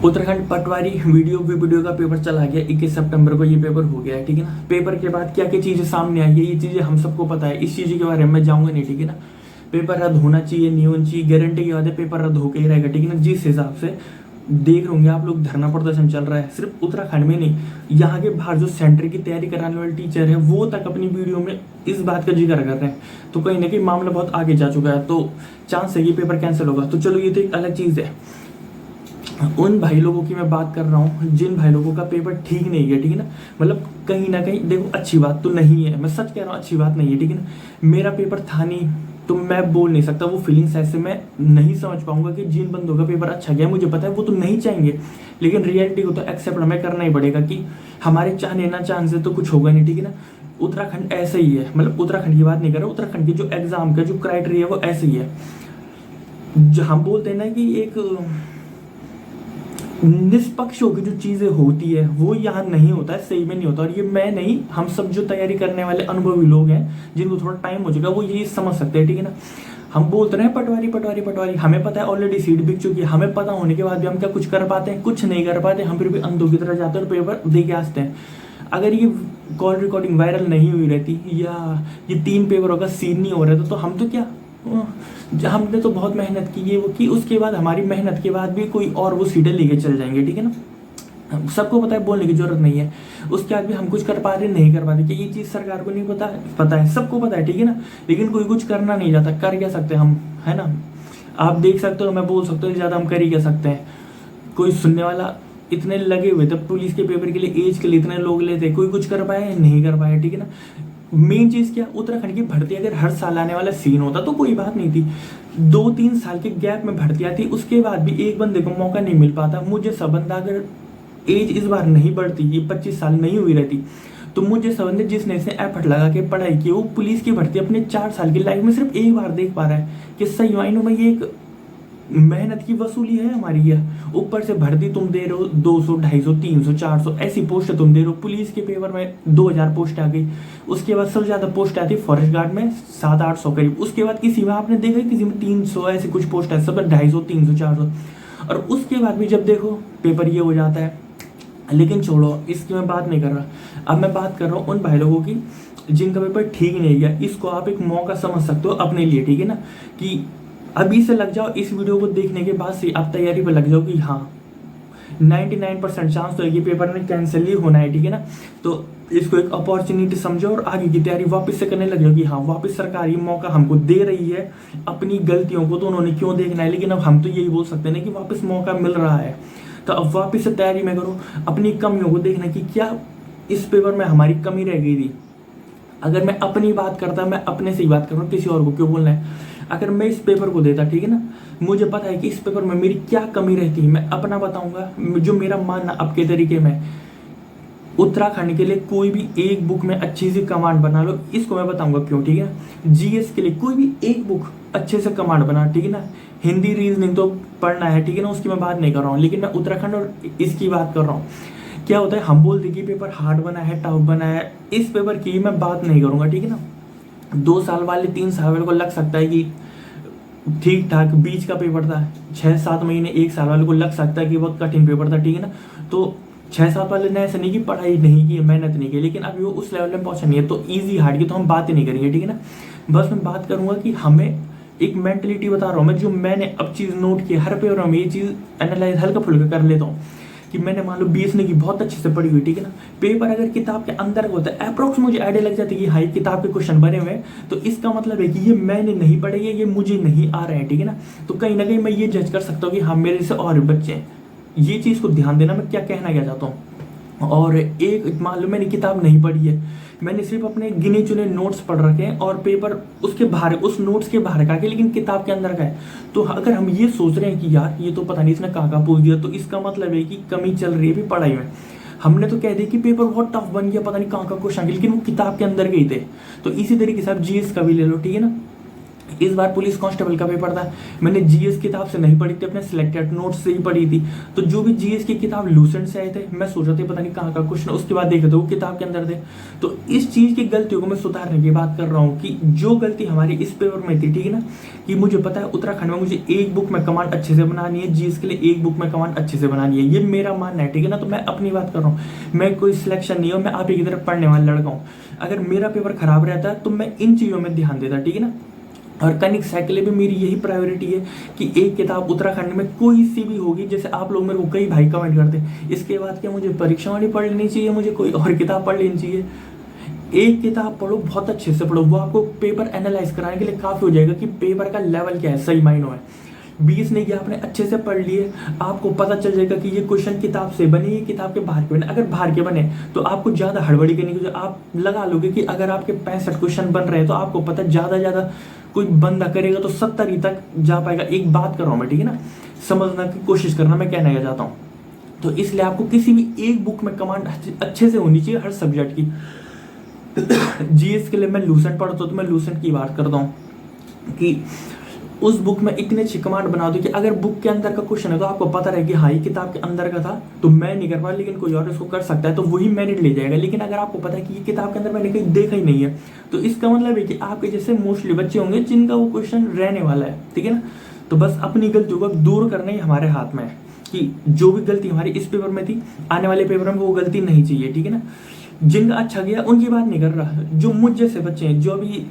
उत्तराखंड पटवारी video का paper चला गया। 21 सितंबर को ये पेपर हो गया है, ठीक है ना। पेपर के बाद क्या क्या चीज़ें सामने आई है, ये चीज़ें हम सबको पता है। इस चीज़ के बारे में मैं जाऊँगा नहीं, ठीक है ना। पेपर रद्द होना चाहिए, नहीं होना चाहिए, गारंटी के बाद पेपर रद्द होकर ही रहेगा, ठीक है ना। जिस हिसाब से देख होंगे आप लोग, धरना प्रदर्शन चल रहा है, सिर्फ उत्तराखंड में नहीं, यहाँ के बाहर जो सेंटर की तैयारी कराने वाले टीचर है वो तक अपनी वीडियो में इस बात का जिक्र कर रहे हैं। तो कहीं ना कहीं मामला बहुत आगे जा चुका है, तो चांस है ये पेपर कैंसिल होगा। तो चलो, ये तो एक अलग चीज़ है। उन भाई लोगों की मैं बात कर रहा हूँ जिन भाई लोगों का पेपर ठीक नहीं गया, ठीक है ना। मतलब कहीं ना कहीं देखो, अच्छी बात तो नहीं है, मैं सच कह रहा हूँ, अच्छी बात नहीं है, ठीक है ना। मेरा पेपर था नहीं तो मैं बोल नहीं सकता, वो फीलिंग्स ऐसे मैं नहीं समझ पाऊंगा कि जिन बंदों का पेपर अच्छा गया, मुझे पता है वो तो नहीं चाहेंगे, लेकिन रियलिटी को तो एक्सेप्ट हमें करना ही पड़ेगा कि हमारे चाहने ना चाहने से तो कुछ होगा नहीं, ठीक है ना। उत्तराखंड ऐसे ही है, मतलब उत्तराखंड की बात नहीं कर रहा, उत्तराखंड की जो एग्जाम का जो क्राइटेरिया है वो ऐसे ही है। जो हम बोलते हैं ना कि एक निष्पक्ष होकर जो चीजें होती है वो यहाँ नहीं होता है, सही में नहीं होता। और ये मैं नहीं, हम सब जो तैयारी करने वाले अनुभवी लोग हैं जिनको थोड़ा टाइम हो चुका, वो ये समझ सकते हैं, ठीक है ना। हम बोलते रहे पटवारी पटवारी पटवारी, हमें पता है ऑलरेडी सीट बिक चुकी है, हमें पता होने के बाद भी हम क्या कुछ कर पाते हैं? कुछ नहीं कर पाते। हम फिर भी अंधों की तरह जाते हैं और पेपर दे के आते हैं। अगर ये कॉल रिकॉर्डिंग वायरल नहीं हुई रहती या ये 3 पेपरों का सीन नहीं हो रहा था तो हम तो क्या, हमने तो बहुत मेहनत की, ये वो की, उसके बाद हमारी मेहनत के बाद भी कोई और वो सीटें लेके चल जाएंगे, ठीक है ना। सबको पता है, बोलने की जरूरत नहीं है। उसके बाद भी हम कुछ कर पा रहे नहीं कर पाते, कि ये चीज़ सरकार को नहीं पता है, पता है, सबको पता है, ठीक है ना। लेकिन कोई कुछ करना नहीं जाता। कर क्या सकते हम, है ना। आप देख सकते हो, मैं बोल सकता हूँ, ज़्यादा हम कर ही क्या सकते हैं। कोई सुनने वाला इतने लगे हुए थे पुलिस के पेपर के लिए, एज के लिए इतने लोग लेते, कोई कुछ कर पाए नहीं कर पाए, ठीक है ना। मेन चीज क्या, उत्तराखंड की भर्ती अगर हर साल आने वाला सीन होता तो कोई बात नहीं थी। 2-3 साल के गैप में भर्ती आती, उसके बाद भी एक बंदे को मौका नहीं मिल पाता। मुझे सब बंदा, अगर एज इस बार नहीं बढ़ती, ये 25 साल नहीं हुई रहती, तो मुझे सब बंदे जिसने इसने एफर्ट लगा के पढ़ाई की, वो पुलिस की भर्ती अपने 4 साल की लाइफ में सिर्फ एक बार देख पा रहा है कि सही मायनों में ये एक मेहनत की वसूली है हमारी। यह ऊपर से भर्ती तुम दे रहे हो 200, 250, 300, 400 ऐसी पोस्ट तुम दे रहे हो। पुलिस के पेपर में 2000 पोस्ट आ गई, उसके बाद सबसे ज्यादा पोस्ट आती फॉरेस्ट गार्ड में 700-800 करीब, उसके बाद किसी में आपने देखा किसी में 300 ऐसी कुछ पोस्ट है, सब 250, 300, 400, और उसके बाद भी जब देखो पेपर ये हो जाता है। लेकिन छोड़ो, इसकी मैं बात नहीं कर रहा। अब मैं बात कर रहा हूँ उन भाई लोगों की जिनका पेपर ठीक नहीं गया। इसको आप एक मौका समझ सकते हो अपने लिए, ठीक है ना, कि अभी से लग जाओ। इस वीडियो को देखने के बाद से आप तैयारी पर लग जाओ कि हाँ 99% चांस तो है कि पेपर में कैंसिल ही होना है, ठीक है ना। तो इसको एक अपॉर्चुनिटी समझो और आगे की तैयारी वापस से करने लग जाओ कि हाँ वापस सरकार ये मौका हमको दे रही है। अपनी गलतियों को तो उन्होंने क्यों देखना है, लेकिन अब हम तो यही बोल सकते हैं ना कि वापस मौका मिल रहा है, तो अब वापस से तैयारी में करो। अपनी कमियों को देखना कि क्या इस पेपर में हमारी कमी रह गई थी। अगर मैं अपनी बात करता, मैं अपने से ही बात कर रहा हूँ, किसी और को क्यों बोलना है। अगर मैं इस पेपर को देता, ठीक है ना, मुझे पता है कि इस पेपर में मेरी क्या कमी रहती है, मैं अपना बताऊंगा। जो मेरा मानना अब के तरीके में, उत्तराखंड के लिए कोई भी एक बुक में अच्छी सी कमांड बना लो, इसको मैं बताऊंगा क्यों, ठीक है। जीएस के लिए कोई भी एक बुक अच्छे से कमांड बना, ठीक है ना। हिंदी रीजनिंग तो पढ़ना है, ठीक है ना, उसकी मैं बात नहीं कर रहा हूँ, लेकिन मैं उत्तराखंड और इसकी बात कर रहा हूँ। क्या होता है, हम बोलते कि पेपर हार्ड बना है, टफ बना है, इस पेपर की मैं बात नहीं करूंगा, ठीक है ना। 2 साल वाले 3 साल वाले को लग सकता है कि ठीक ठाक बीच का पेपर था, 6-7 महीने 1 साल वाले को लग सकता है कि बहुत कठिन पेपर था, ठीक है ना। तो 6-7 वाले ने ऐसा नहीं कि पढ़ाई नहीं की, मेहनत नहीं की, लेकिन अभी वो उस लेवल में पहुंचा नहीं है, तो ईजी हार्ड की तो हम बात ही नहीं करेंगे, ठीक है ना। बस मैं बात करूंगा कि हमें एक मेंटलिटी बता रहा हूँ मैं, जो मैंने अब चीज़ नोट की हर पेपर में, ये चीज़ एनालाइज हल्का फुल्का कर लेता हूँ कि मैंने मान लो BSNA की बहुत अच्छे से पढ़ी हुई, ठीक है ना। पेपर अगर किताब के अंदर का होता है, अप्रोक्स मुझे आइडिया लग जाती है कि हाँ ये किताब के क्वेश्चन बने हुए हैं, तो इसका मतलब है कि ये मैंने नहीं पढ़े, ये मुझे नहीं आ रहे हैं, ठीक है ना। तो कहीं ना कहीं मैं ये जज कर सकता हूँ कि हाँ मेरे से और बच्चे हैं। ये चीज़ को ध्यान देना, मैं क्या कहना क्या चाहता हूँ। और एक मान लो मैंने किताब नहीं पढ़ी है, मैंने सिर्फ अपने गिने चुने नोट्स पढ़ रखे हैं और पेपर उसके बाहर, उस नोट्स के बाहर का के, लेकिन किताब के अंदर का है। तो अगर हम ये सोच रहे हैं कि यार ये तो पता नहीं इसने कहाँ पूछ दिया, तो इसका मतलब है कि कमी चल रही है भी पढ़ाई में। हमने तो कह दिया कि पेपर बहुत टफ बन गया, पता नहीं कहाँ का क्वेश्चन, लेकिन वो किताब के अंदर गए थे। तो इसी तरीके से आप जीएस का भी ले लो, ठीक है ना। इस बार पुलिस कांस्टेबल का पेपर था, मैंने जीएस किताब से नहीं पढ़ी थी, अपने सिलेक्टेड नोट्स से ही पढ़ी थी। तो जो भी जीएस की किताब लूसेंट से आए थे, मैं सोच रहा था पता नहीं कहाँ का क्वेश्चन, उसके बाद देखे तो वो किताब के अंदर थे। तो इस चीज़ की गलतियों को मैं सुधारने की बात कर रहा हूँ कि जो गलती हमारी इस पेपर में थी, ठीक है ना, कि मुझे पता है उत्तराखंड में मुझे एक बुक में कमांड अच्छे से बनानी है, जीएस के लिए एक बुक में कमांड अच्छे से बनानी है, ये मेरा मानना है, ठीक है ना। तो मैं अपनी बात कर रहा हूँ, मैं कोई सिलेक्शन नहीं हूँ, मैं आप ही की तरफ पढ़ने वाला लड़का हूँ। अगर मेरा पेपर खराब रहता तो मैं इन चीज़ों में ध्यान देता, ठीक है ना। और कनिक साइकिल भी मेरी यही प्रायोरिटी है कि एक किताब उत्तराखंड में कोई सी भी होगी, जैसे आप लोग मेरे को कई भाई कमेंट करते हैं, इसके बाद क्या मुझे परीक्षा वाली पढ़ लेनी चाहिए, मुझे कोई और किताब पढ़ लेनी चाहिए। एक किताब पढ़ो, बहुत अच्छे से पढ़ो, वो आपको पेपर एनालाइज कराने के लिए काफ़ी हो जाएगा कि पेपर का लेवल क्या है सही मायनों में। 20 नहीं किया आपने अच्छे से पढ़ लिए, आपको पता चल जाएगा कि ये क्वेश्चन किताब से बने, ये किताब के बाहर के बने। अगर बाहर के बने तो आपको ज़्यादा हड़बड़ी करने की, आप लगा लोगे कि अगर आपके 65 क्वेश्चन बन रहे हैं तो आपको पता ज़्यादा कोई बंदा करेगा तो 70 ही तक जा पाएगा। एक बात कर रहा हूँ मैं, ठीक है ना, समझना की कोशिश करना मैं कहना चाहता हूँ। तो इसलिए आपको किसी भी एक बुक में कमांड अच्छे से होनी चाहिए हर सब्जेक्ट की। जीएस के लिए मैं लूसेंट पढ़ता हूँ तो मैं लूसेंट की बात करता हूँ कि उस बुक में इतनी अच्छी कमांड बना दो कि अगर बुक के अंदर का क्वेश्चन है तो आपको पता रहे कि हाँ ये किताब के अंदर का था, तो मैं नहीं कर पाया लेकिन कोई और इसको कर सकता है, तो वही मेरिट ले जाएगा। लेकिन अगर आपको पता है कि ये किताब के अंदर मैंने कहीं देखा ही नहीं है, तो इसका मतलब है कि आपके जैसे मोस्टली बच्चे होंगे जिनका वो क्वेश्चन रहने वाला है, ठीक है ना। तो बस अपनी गलतियों को दूर करना ही हमारे हाथ में है कि जो भी गलती हमारी इस पेपर में थी, आने वाले पेपर में वो गलती नहीं चाहिए, ठीक है ना। जिनका अच्छा गया उनकी बात नहीं कर रहा, जो मुझ जैसे बच्चे हैं, जो अभी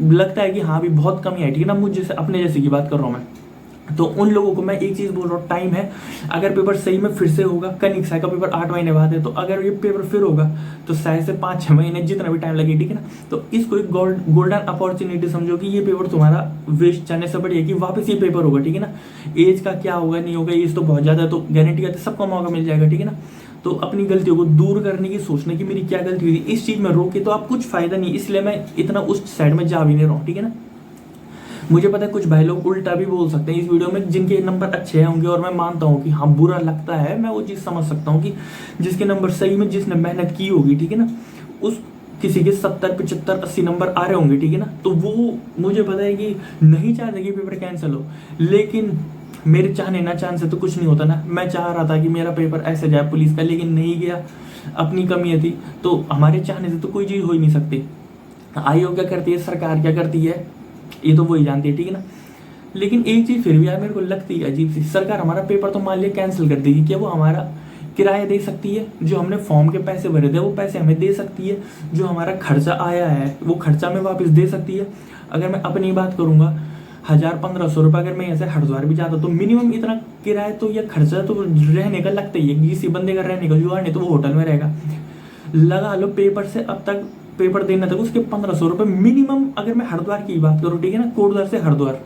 लगता है कि हाँ अभी बहुत कमी है, ठीक है ना, मुझ जैसे अपने जैसे की बात कर रहा हूँ मैं, तो उन लोगों को मैं एक चीज़ बोल रहा हूँ, टाइम है। अगर पेपर सही में फिर से होगा, कनिक साई का पेपर 8 महीने बाद है, तो अगर ये पेपर फिर होगा तो शायद से 5-6 महीने जितना भी टाइम लगे, ठीक है ना। तो इसको एक गोल्डन अपॉर्चुनिटी समझो कि ये पेपर तुम्हारा वेस्ट जाने से बढ़िया कि वापस ये पेपर होगा, ठीक है ना। एज का क्या होगा नहीं होगा, एज तो बहुत ज़्यादा है, तो गारंटी का सबका मौका मिल जाएगा, ठीक है ना। तो अपनी गलतियों को दूर करने की सोचने की मेरी क्या गलती हुई थी इस चीज़ में रोके तो आप कुछ फायदा नहीं, इसलिए मैं इतना उस साइड में जा भी नहीं रहा हूँ, ठीक है ना। मुझे पता है कुछ भाई लोग उल्टा भी बोल सकते हैं इस वीडियो में, जिनके नंबर अच्छे होंगे, और मैं मानता हूँ कि हाँ बुरा लगता है, मैं वो चीज़ समझ सकता हूँ कि जिसके नंबर सही में जिसने मेहनत की होगी, ठीक है ना, उस किसी के 70, 75, 80 नंबर आ रहे होंगे, ठीक है ना, तो वो मुझे पता है कि नहीं चाहते कि पेपर कैंसिल हो, लेकिन मेरे चाहने ना चाहने से तो कुछ नहीं होता ना। मैं चाह रहा था कि मेरा पेपर ऐसे जाए पुलिस का, लेकिन नहीं गया, अपनी कमी थी, तो हमारे चाहने से तो कोई चीज़ हो ही नहीं सकती। आयोग क्या करती है, सरकार क्या करती है, ये तो वही जानती है, ठीक है ना। लेकिन एक चीज़ फिर भी यार मेरे को लगती है अजीब सी, सरकार हमारा पेपर तो मान लिया कैंसिल कर देगी, क्या वो हमारा किराया दे सकती है? जो हमने फॉर्म के पैसे भरे थे वो पैसे हमें दे सकती है? जो हमारा खर्चा आया है वो खर्चा में वापस दे सकती है? अगर मैं अपनी बात करूँगा, 1000-1500 रुपये अगर मैं ऐसे हरिद्वार भी जाता तो मिनिमम इतना किराया तो या खर्चा तो रहने का लगता ही है। किसी बंदे का रहने का जुगाड़ नहीं तो वो होटल में रहेगा, लगा लो पेपर से अब तक पेपर देना तक उसके 1500 रुपये मिनिमम। अगर मैं हरिद्वार की बात करूँ, ठीक है ना, कोटद्वार से हरिद्वार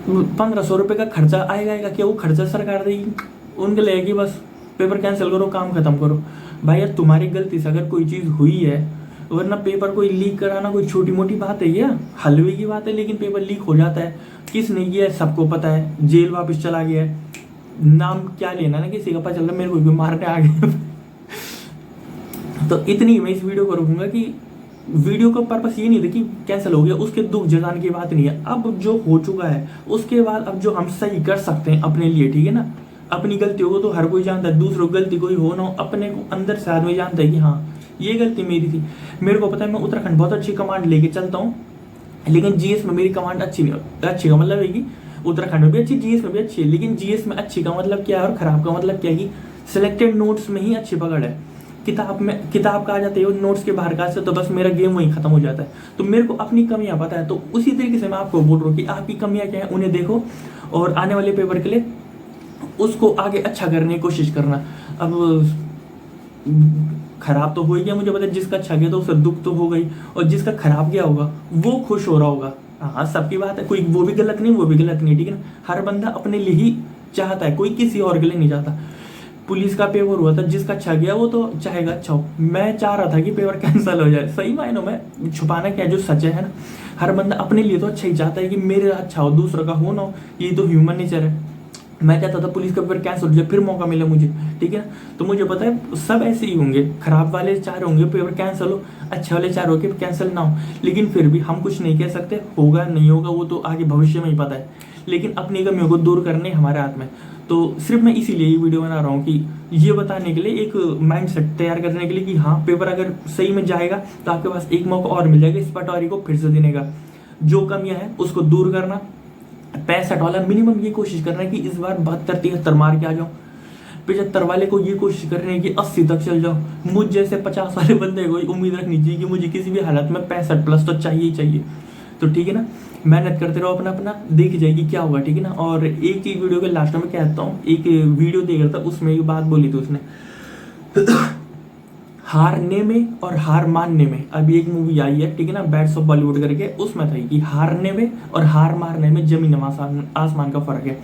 1500 रुपये का खर्चा आएगा। क्या वो खर्चा सरकार देगी? उनके लगेगी बस पेपर कैंसिल करो, काम खत्म करो। भाई यार तुम्हारी गलती से अगर कोई चीज़ हुई है, वरना पेपर कोई लीक कराना कोई छोटी मोटी बात है क्या? हलवे की बात है, लेकिन पेपर लीक हो जाता है, किसने किया है सबको पता है, जेल वापस चला गया है, नाम क्या लेना ना किसी का, पता चल रहा मेरे को मारने आ गए। तो इतनी मैं इस वीडियो को रखूंगा कि वीडियो का पर्पस ये नहीं था कि कैंसिल हो गया, उसके दुख जताने की बात नहीं है। अब जो हो चुका है उसके बाद अब जो हम सही कर सकते हैं अपने लिए, ठीक है ना, अपनी गलतियों को तो हर कोई जानता है, दूसरों की गलती कोई हो ना हो, अपने को अंदर से आदमी जानता है कि हाँ ये गलती मेरी थी। मेरे को पता है मैं उत्तराखंड बहुत अच्छी कमांड लेके चलता हूँ, लेकिन जीएस में मेरी कमांड अच्छी नहीं होती। अच्छी का मतलब है कि उत्तराखंड में भी अच्छी, जीएस में भी अच्छी है, लेकिन जीएस में अच्छी का मतलब क्या है और खराब का मतलब क्या है कि सिलेक्टेड नोट्स में ही अच्छी पकड़ है। किताब का आ जाते हैं नोट्स के बाहर का से, तो बस मेरा गेम वहीं खत्म हो जाता है। तो मेरे को अपनी कमियां पता है, तो उसी तरीके से मैं आपको बोल रहा हूँ कि आपकी कमियां क्या है उन्हें देखो और आने वाले पेपर के लिए उसको आगे अच्छा करने की कोशिश करना। अब खराब तो हो ही गया, मुझे पता है, जिसका अच्छा गया तो उसे दुख तो हो गई, और जिसका खराब गया होगा वो खुश हो रहा होगा। हाँ सबकी बात है, कोई वो भी गलत नहीं वो भी गलत नहीं, ठीक है ना। हर बंदा अपने लिए ही चाहता है, कोई किसी और के लिए नहीं चाहता। पुलिस का पेपर हुआ था, जिसका अच्छा गया वो तो चाहेगा अच्छा हो। मैं चाह रहा था कि पेपर कैंसिल हो जाए, सही मायनों में, छुपाना क्या जो सच है ना। हर बंदा अपने लिए तो अच्छा ही चाहता है कि मेरे अच्छा हो, दूसरों का हो ना हो, ये तो ह्यूमन नेचर है। मैं चाहता था पुलिस का पेपर कैंसिल हो जाए, फिर मौका मिले मुझे, ठीक है। तो मुझे पता है सब ऐसे ही होंगे, खराब वाले 4 होंगे पेपर कैंसिल हो, अच्छे वाले 4 हो के कैंसिल ना हो, लेकिन फिर भी हम कुछ नहीं कह सकते, होगा नहीं होगा वो तो आगे भविष्य में ही पता है, लेकिन अपनी कमियों को दूर करने हमारे हाथ में। तो सिर्फ मैं इसीलिए ये वीडियो बना रहा हूँ कि ये बताने के लिए, एक माइंड सेट तैयार करने के लिए कि हाँ पेपर अगर सही में जाएगा तो आपके पास एक मौका और मिल जाएगा इस पटवारी को फिर से देने का। जो कमियां हैं उसको दूर करना, 65 वाला मिनिमम ये कोशिश करना है कि इस बार 72-73 मार के आ जाओ, 75 वाले को ये कोशिश कर रहे हैं कि 80 तक चल जाओ, मुझ जैसे 50 वाले बंदे को उम्मीद रखनी चाहिए कि मुझे किसी भी हालत में 65 प्लस तो चाहिए ही चाहिए। तो ठीक है ना, मेहनत करते रहो अपना अपना, देख जाएगी क्या होगा, ठीक है ना। और एक चीज वीडियो के लास्ट में कहता हूँ, एक वीडियो देख रहा था उसमें एक बात बोली थी उसने हारने में और हार मानने में, अभी एक मूवी आई है, ठीक है ना, बैट्स ऑफ बॉलीवुड करके, उसमें था कि हारने में और हार मारने में जमीन आसमान का फर्क है।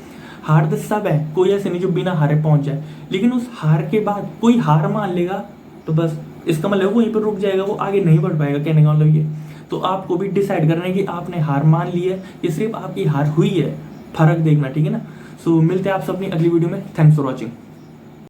हार तो सब है, कोई ऐसे नहीं जो बिना हारे पहुंच जाए, लेकिन उस हार के बाद कोई हार मान लेगा तो बस इसका मतलब वहीं पर रुक जाएगा, वो आगे नहीं बढ़ पाएगा, कहने का मतलब ये। तो आपको भी डिसाइड करना है कि आपने हार मान ली है कि सिर्फ आपकी हार हुई है, फर्क देखना, ठीक है ना। सो मिलते हैं आपसे अपनी अगली वीडियो में, थैंक्स फॉर वॉचिंग।